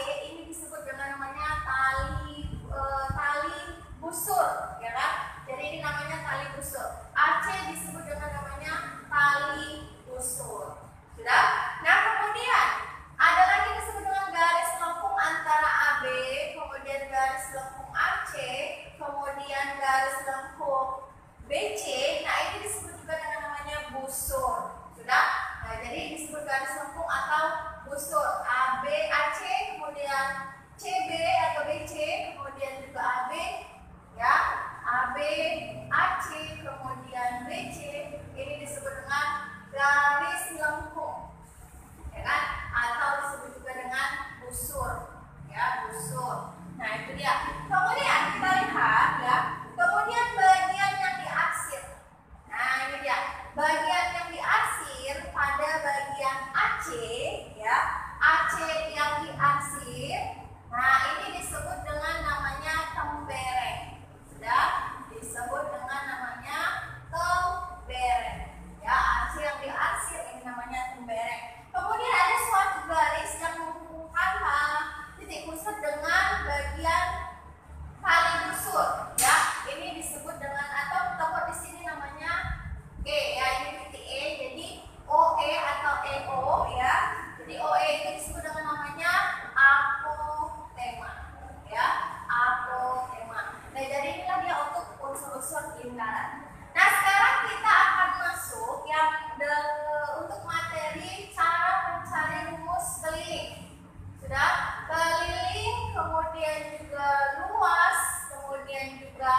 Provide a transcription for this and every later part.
ini disebut dengan namanya tali busur, ya kan? Jadi ini namanya tali busur. AC disebut dengan namanya tali busur. Sudah? Nah, kemudian ada lagi disebut dengan garis lengkung antara AB, kemudian garis lengkung AC, kemudian garis lengkung BC. Nah, ini disebut juga dengan namanya busur. Sudah? Nah, jadi disebut garis lengkung atau busur. AB, AC, kemudian CB atau BC, kemudian juga AB, ya. AB, AC, kemudian BC, ini disebut dengan garis lengkung, ya kan? Atau disebut juga dengan busur, ya, busur. Nah, itu dia. Kemudian kita lihat, ya. Kemudian bagian yang diarsir. Nah, ini dia. Bagian yang diarsir pada bagian AC, ya. AC yang diarsir. Nah, ini disebut dengan namanya tembereng. Sudah disebut dengan namanya tembereng. Ya, AC yang diarsir ini namanya tembereng. Kemudian ada suatu garis yang menghubungkan titik pusat dengan bagian tali busur. Ya, ini disebut dengan atau tokoh di sini namanya E, ya, ini titik E. Jadi OE atau EO, ya. Jadi OE itu disebut dengan namanya apotema, ya, apotema. Nah, jadi inilah dia untuk unsur-unsur lingkaran. Nah, sekarang kita akan masuk yang untuk materi cara mencari rumus keliling. Sudah? Keliling, kemudian juga luas, kemudian juga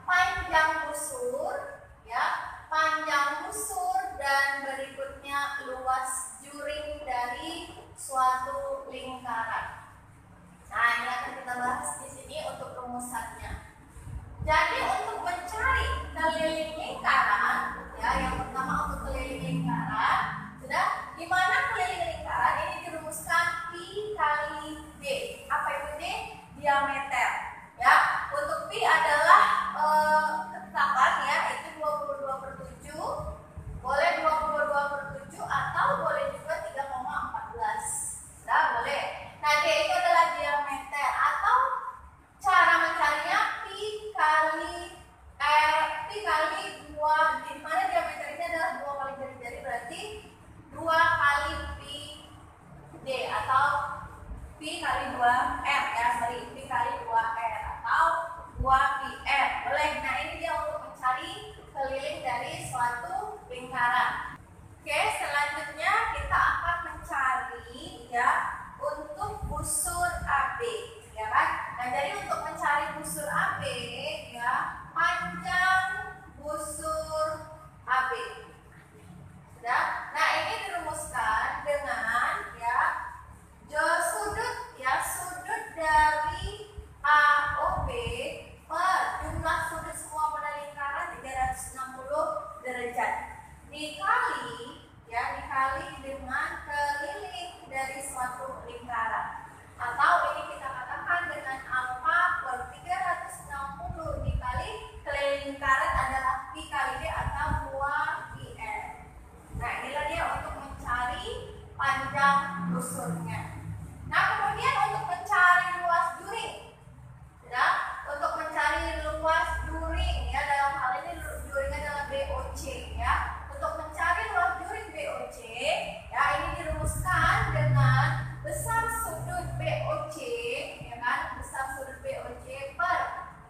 panjang busur, ya, panjang busur, dan berikutnya luas juring dari suatu lingkaran. Nah, ini akan kita bahas di sini untuk rumusannya. Jadi untuk mencari keliling lingkaran, ya, yang pertama untuk keliling lingkaran, sudah, di mana keliling lingkaran ini dirumuskan pi kali d. Apa itu d? Diameter. Ya, untuk pi adalah ketetapan, ya, itu 22/7, boleh 22/7 atau boleh juga 3,14. Sudah, boleh. Nah, d itu adalah diameter atau cara mencarinya pi kali 2, di mana diameter ini adalah 2 kali jari-jari, berarti 2 kali pi d atau pi kali 2r, ya, sorry, pi kali 2r atau 2 pi r. Boleh. Nah, ini dia untuk mencari keliling dari suatu lingkaran. Oke, selanjutnya kita akan mencari, ya, untuk busur AB, ya kan? Nah, jadi untuk mencari busur AB, ya, panjang busur AB. Sudah? Nah, ini dirumuskan dengan, ya, sudut, ya, sudut dari AOB per jumlah sudut semua pada lingkaran 360 derajat dikali, ya, dikali dengan keliling dari suatu lingkaran, atau ini kita katakan dengan angka per 360 dikali keliling lingkaran adalah pi kali d atau 2 pi r. Nah, inilah dia untuk mencari panjang busurnya. Nah, kemudian untuk mencari luas juring, ya, untuk mencari luas juring, ya, dalam hal ini juringnya adalah BOC, ya. Untuk mencari luas juring BOC, ya, ini dirumuskan dengan besar sudut BOC, ya kan, besar sudut BOC per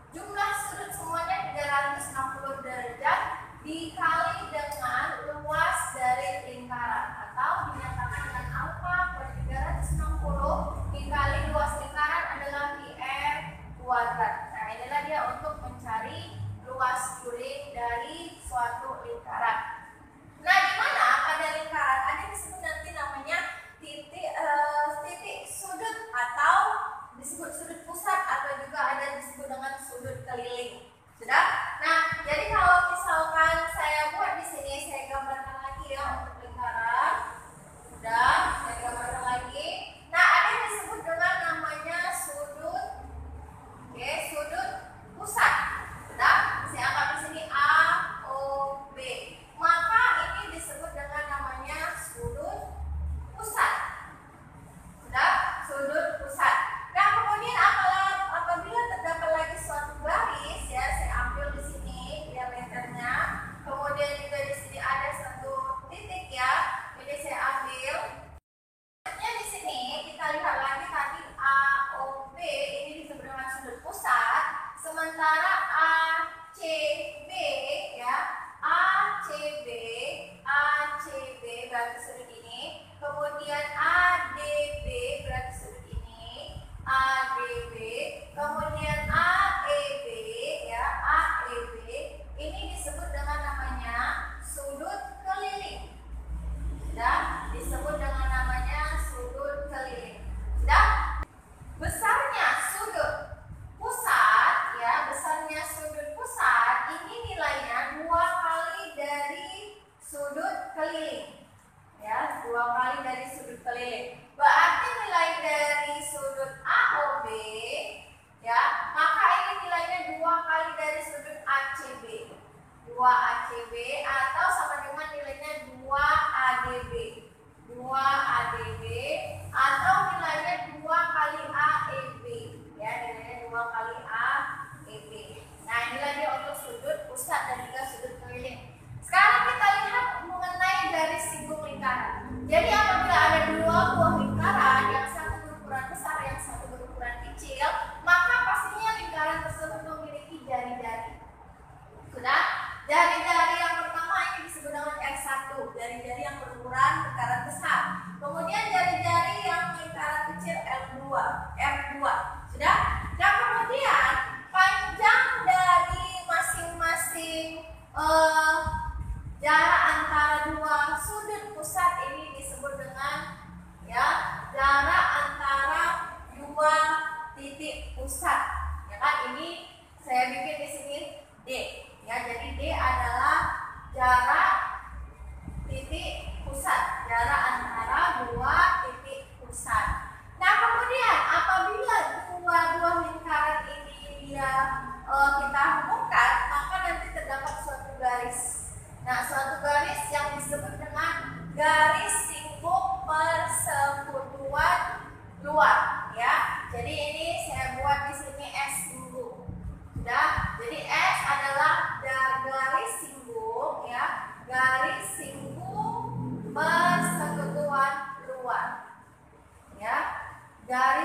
jumlah sudut semuanya 360 derajat dikali dengan luas dari lingkaran, atau dinyatakan dengan alfa per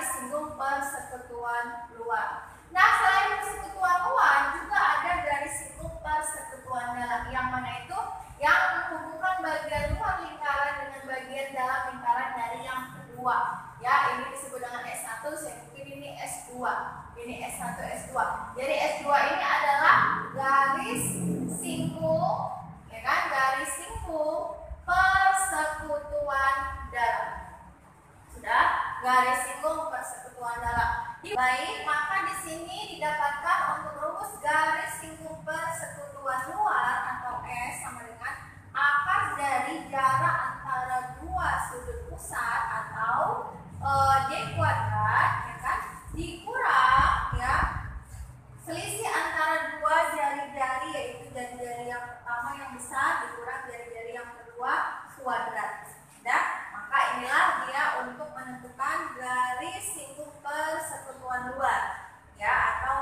garis singgung persekutuan luar. Nah, selain persekutuan luar juga ada garis singgung persekutuan dalam. Yang mana itu? Yang menghubungkan bagian luar lingkaran dengan bagian dalam lingkaran dari yang kedua. Ya, ini disebut dengan S1, saya mungkin ini S2. Ini S1, S2. Jadi S2 ini adalah garis singgung, ya kan? Garis singgung persekutuan dalam. Sudah? Garis singgung persekutuan dalam. Baik, maka di sini didapatkan untuk rumus garis singgung persekutuan luar atau S sama dengan akar dari jarak antara dua sudut pusat atau D kuadrat, ya kan, dikurang ya selisih antara dua jari-jari, yaitu jari-jari yang pertama yang besar dikurang jari-jari yang kedua kuadrat. Nah, maka inilah dia untuk menentukan garis singgung persekutuan luar, ya, atau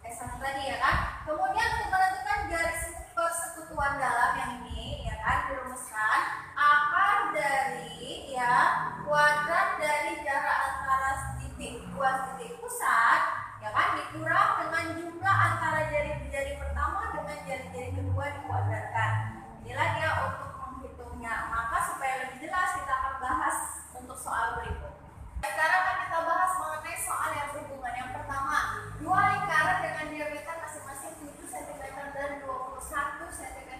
S1 tadi, ya kan. Kemudian untuk menentukan garis singgung persekutuan dalam yang ini, ya kan, dirumuskan akar dari ya kuadrat dari jarak antara dua titik pusat, ya kan, dikurang dengan jumlah antara jari-jari pertama dengan jari-jari kedua dikuadratkan. Inilah dia untuk menghitungnya. Maka supaya lebih jelas kita akan bahas untuk soal berikut. Sekarang akan kita bahas mengenai soal yang berhubungan. Yang pertama, dua lingkaran dengan diameter masing-masing 7 cm dan 21 cm.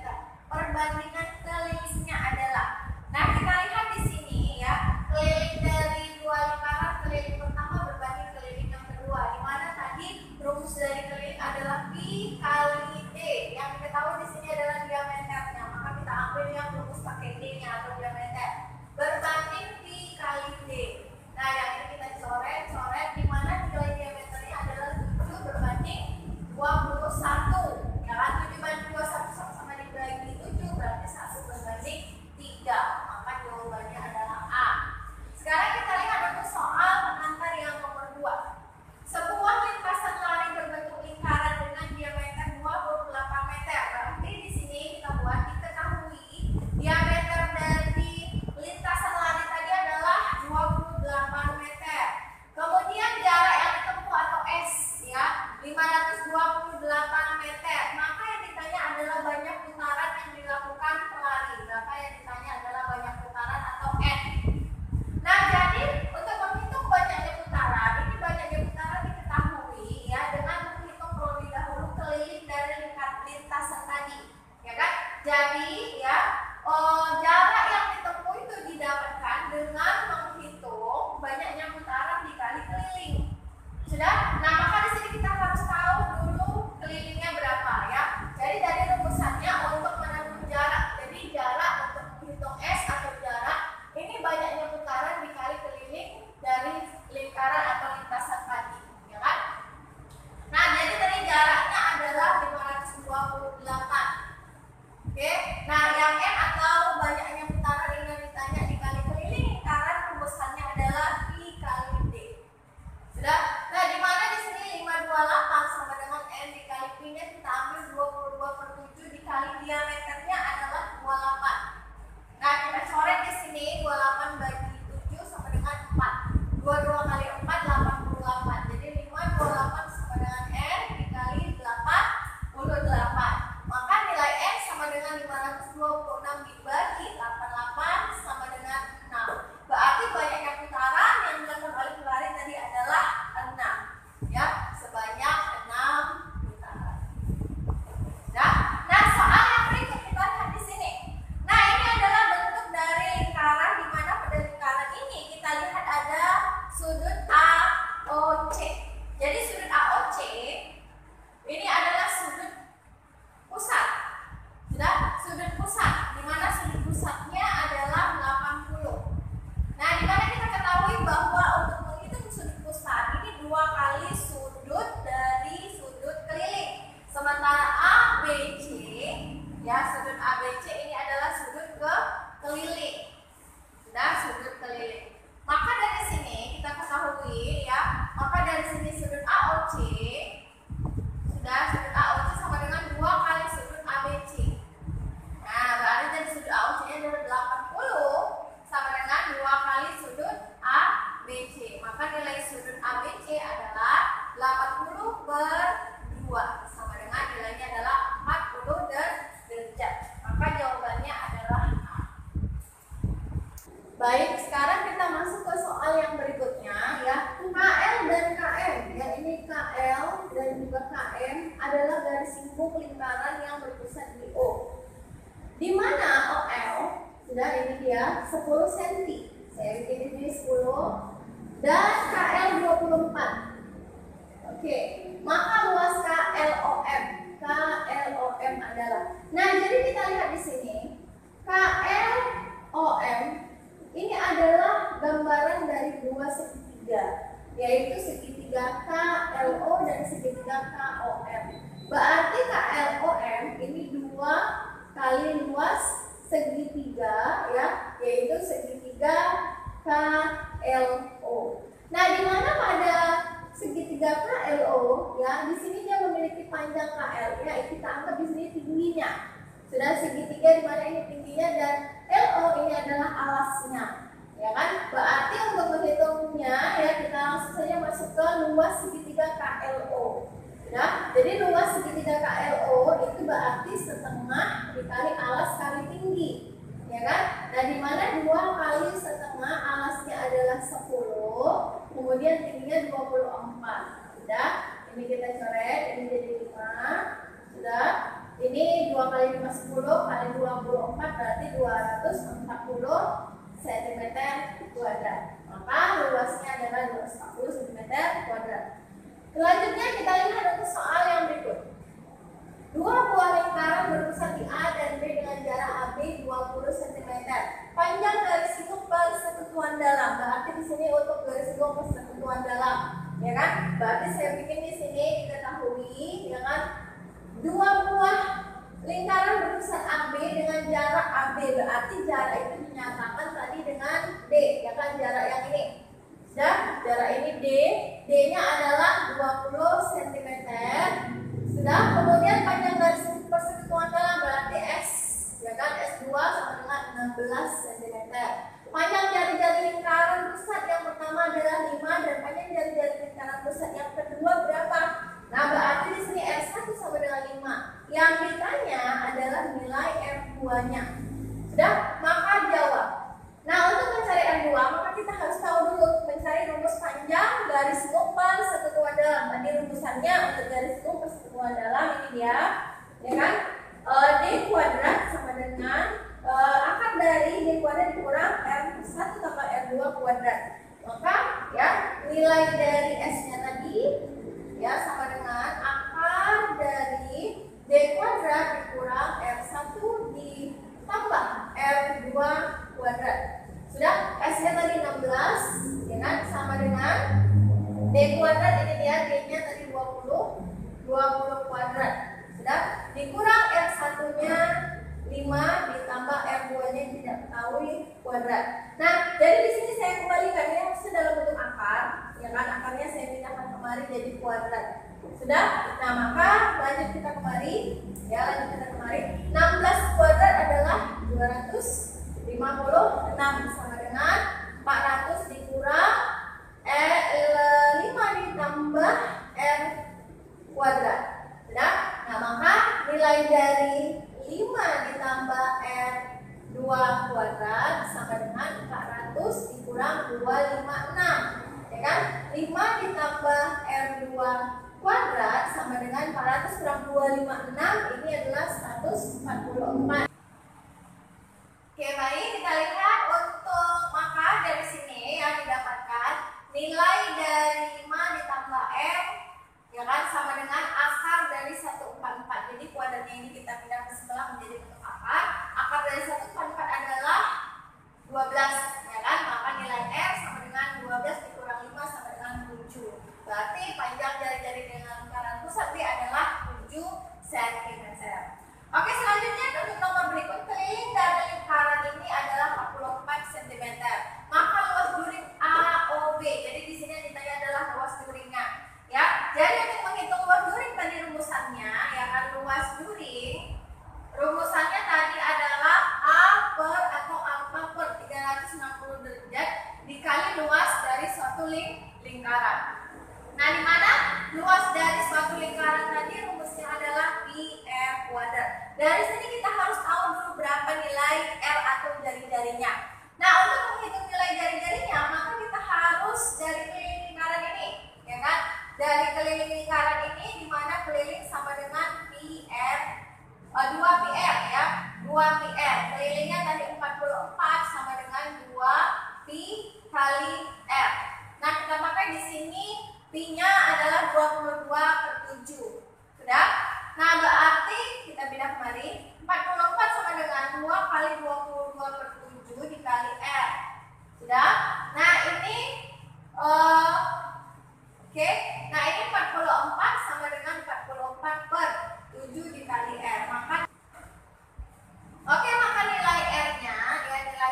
Perbandingan kelilingnya adalah. Nah, kita lihat di sini ya, keliling dari dua lingkaran, keliling pertama berbanding keliling yang kedua. Di mana tadi rumus dari keliling adalah pi kali d. Yang kita tahu di sini adalah diameternya. Maka kita ambil yang rumus pakai d-nya atau diameter. Berbanding pi kali d. Nah, yang ini kita coret di mana nilai diameternya adalah 7 berbanding 21. Ya kan, 7 banding 21 sama-sama dibagi 7 berarti 1 berbanding 3. Maka jawabannya adalah A. Sekarang kita lihat untuk soal pengantar yang nomor 2. Sebuah lintasan lari berbentuk lingkaran dengan diameter 28 meter. Berarti di sini kita buat diketahui diameter dari lintasan lari tadi adalah 28 meter. Kemudian jarak yang ditempuh atau S ya 528 meter. Maka yang ditanya adalah banyak putaran yang dilakukan pelari. Maka yang ditanya adalah banyak putaran atau N. Nah, jadi untuk menghitung banyaknya putaran, ini banyaknya putaran diketahui ya dengan menghitung terlebih dahulu keliling dari lintasan tadi, ya kan? Jadi ya jarak yang ditempuh itu didapatkan dengan menghitung banyaknya putaran dikali keliling. Sudah? Nah, maka di sini kita harus tahu dulu kelilingnya berapa ya. Jadi dari rumusannya untuk menentukan jarak. Jadi jarak untuk menghitung S atau jarak ini banyaknya putaran dikali keliling dari lingkaran atau lintasan tadi, ya kan? Nah, jadi dari jaraknya adalah 528. Oke. Nah, yang M atau banyaknya putaran ini ditanya dikali keliling lingkaran, rumusannya adalah pi kali D. Sudah? Nah, di mana di sini 528 sama dengan N dikali pi-nya kita ambil 22/7 dikali diameternya adalah 28. Nah, kita coret di sini 28 bagi 7 sama dengan 4. 22 kali 4 88. Jadi 528 sama dengan N dikali 88. Maka nilai N sama dengan 526 dibagi 88 sama dengan 6. Berarti banyaknya putaran yang dilakukan oleh pelari tadi adalah 6. Ya, sebanyak 6 putaran. Nah, soal yang berikut kita lihat di sini. Nah, ini adalah bentuk dari lingkaran, di mana pada lingkaran ini kita lihat ada sudut AOC. Jadi sudut AOC ini adalah sudut pusat. Sudah? Sudut pusat, di mana sudut pusatnya adalah 80. Nah, di mana kita ketahui bahwa untuk menghitung sudut pusat ini 2 kali sudut dari sudut keliling. Sementara ABC, ya sudut ABC ini adalah sudut keliling. Sudah, sudut keliling. Maka dari sini kita ketahui ya, maka dari sini sudut AOC, sudah, sudut AOC sama dari sudut ABC adalah 80 per 2 sama dengan nilainya adalah 40 derajat. Maka jawabannya adalah A. Baik, sekarang kita masuk ke soal yang berikutnya ya. KL dan KM, ya ini KL dan juga KM adalah garis lingkup lingkaran yang berpusat di O. Di mana OL sudah ini dia 10 cm. Saya bikin di sini 10 dan KL 24. Oke, maka luas KLOM. KLOM adalah. Nah, jadi kita lihat di sini KLOM ini adalah gambaran dari dua segitiga, yaitu segitiga KLO dan segitiga KOM. Berarti KLOM ini 2 kali luas segitiga ya, yaitu segitiga KLO. Nah, di mana pada segitiga KLO ya, di sini dia memiliki panjang KL ya, kita anggap di sini tingginya. Sudah segitiga di mana ini tingginya dan LO ini adalah alasnya. Ya kan? Berarti untuk menghitungnya ya kita langsung saja masuk ke luas segitiga KLO. Ya, jadi luas segitiga KLO itu berarti setengah dikali alas kali tinggi, ya kan? Nah, di mana 2 kali setengah alasnya adalah 10, kemudian tingginya 24. Sudah, ini kita coret, ini jadi 5. Sudah, ini 2 kali 5 10 kali 24 berarti 240 cm kuadrat. Maka luasnya adalah 240 cm kuadrat. Selanjutnya kita lihat untuk soal yang berikut. 2 buah lingkaran berpusat di A dan B dengan jarak AB 20 cm. Panjang garis lingkup persekutuan dalam. Berarti di sini untuk garis lingkup persekutuan dalam, ya kan? Berarti saya bikin di sini diketahui, ya kan? 2 buah lingkaran berpusat AB dengan jarak AB. Berarti jarak itu dinyatakan tadi dengan D, ya kan? Jarak yang ini. Sudah, jarak ini D, D-nya adalah 20 cm. Sudah, kemudian panjang garis persekutuan dalam berarti S, ya kan? S2 sama dengan 16 cm. Panjang jari-jari lingkaran pusat yang pertama adalah 5 dan panjang jari-jari lingkaran pusat yang kedua berapa? Nah, berarti di sini R1 sama dengan 5. Yang ditanya adalah nilai R2-nya. Sudah, maka jawab. Nah, untuk mencari R2, maka kita harus tahu dulu mencari rumus panjang garis lingkup persekutuan dalam. Tadi rumusannya untuk garis lingkup persekutuan dalam ini dia, ya kan? D kuadrat sama dengan akar dari D kuadrat dikurang R1 tambah R2 kuadrat. Maka ya nilai dari S-nya tadi ya sama dengan akar dari D kuadrat dikurang R1 ditambah R2 kuadrat. Sudah, S-nya tadi 16, ya kan? Sama dengan D kuadrat, ini dia D-nya tadi 20 kuadrat. Sudah, dikurang R1-nya 5 ditambah R2-nya tidak ketahui kuadrat. Nah, jadi di sini saya kembalikan ini harusnya dalam bentuk akar, ya kan? Akarnya saya pindahkan kemari jadi kuadrat. Sudah? Nah, maka lanjut kita kemari, ya lanjut kita kemari. 16 kuadrat adalah 256 sama dengan 400 dikurang 5 ditambah R kuadrat. Sudah? Nah, maka nilai dari 5 ditambah R2 kuadrat sama dengan 400 dikurang 256. Ya kan? 5 ditambah R2 kuadrat sama dengan 400 kurang 256, ini adalah 144. Oke, baik, kita lihat untuk maka dari sini yang didapatkan nilai dari 5 ditambah R, ya kan, sama dengan akar dari 144. Jadi kuadratnya ini kita pindah ke sebelah menjadi bentuk akar. Akar dari 144 adalah 12, ya kan? Maka nilai R sama dengan 12 dikurang 5 sama dengan 7. Berarti panjang jari-jari dengan lingkaran pusat B adalah 7 cm. Oke, selanjutnya untuk nomor berikut, keliling dari lingkaran ini adalah 44 cm. Maka luas juring AOB. Jadi di sini yang ditanya adalah luas juringnya. Ya, jadi untuk menghitung luas juring tadi rumusannya, ya kan, luas juring rumusannya tadi adalah A per atau alfa per 360 derajat dikali luas dari suatu lingkaran. lingkaran. Nah, di mana luas dari suatu lingkaran tadi rumusnya adalah pi r kuadrat. Dari sini kita harus tahu dulu berapa nilai r atau jari-jarinya. Nah, untuk menghitung nilai jari-jarinya, maka kita harus dari keliling lingkaran ini, ya kan? Dari keliling lingkaran ini, di mana keliling sama dengan pi r 2 pi r ya, 2 pi r. Kelilingnya tadi 44 sama dengan 2 pi kali r. Nah, kita pakai di sini pi-nya adalah 22/7. Sudah? Nah, berarti kita pindah kemari. 44 sama dengan 2 kali 22/7 dikali R. Sudah? Nah, ini oke. Nah, ini 44 sama dengan 44/7 dikali R. Maka nilai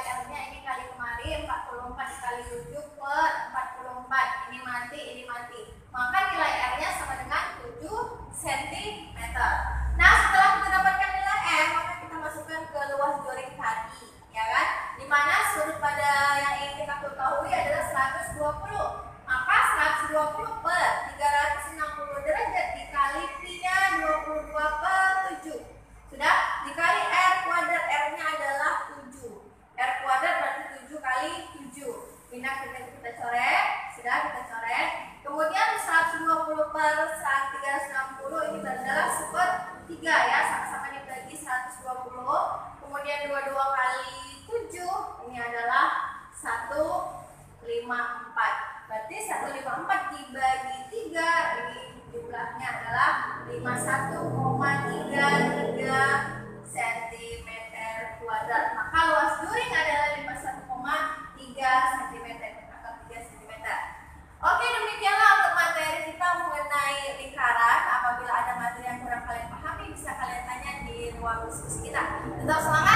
R-nya, ini kali kemari 44 dikali 7/44. Ini mati. Maka nilai R-nya sama dengan 7 cm. Nah, setelah kita dapatkan nilai R, maka kita masukkan ke luas joring tadi, ya kan? Dimana sudut pada yang ingin kita ketahui adalah 120. Maka 120/360 derajat dikali pi-nya 22/7. Sudah? Dikali R kuadrat, R-nya adalah 7. R kuadrat berarti 7 kali 7. Pindah kita coret. Sudah, kita coret. Kemudian 120/360 ini adalah sepertiga ya, sama-sama dibagi 120. Kemudian 22 kali 7 ini adalah 154. Berarti 154 dibagi 3, ini jumlahnya adalah 51,33 cm kuadrat. Maka luas joring adalah 51,3 cm atau 3 cm. Oke, demikianlah untuk materi kita mengenai lingkaran. Apabila ada materi yang kurang kalian pahami, bisa kalian tanya di ruang diskusi kita. Tetap semangat.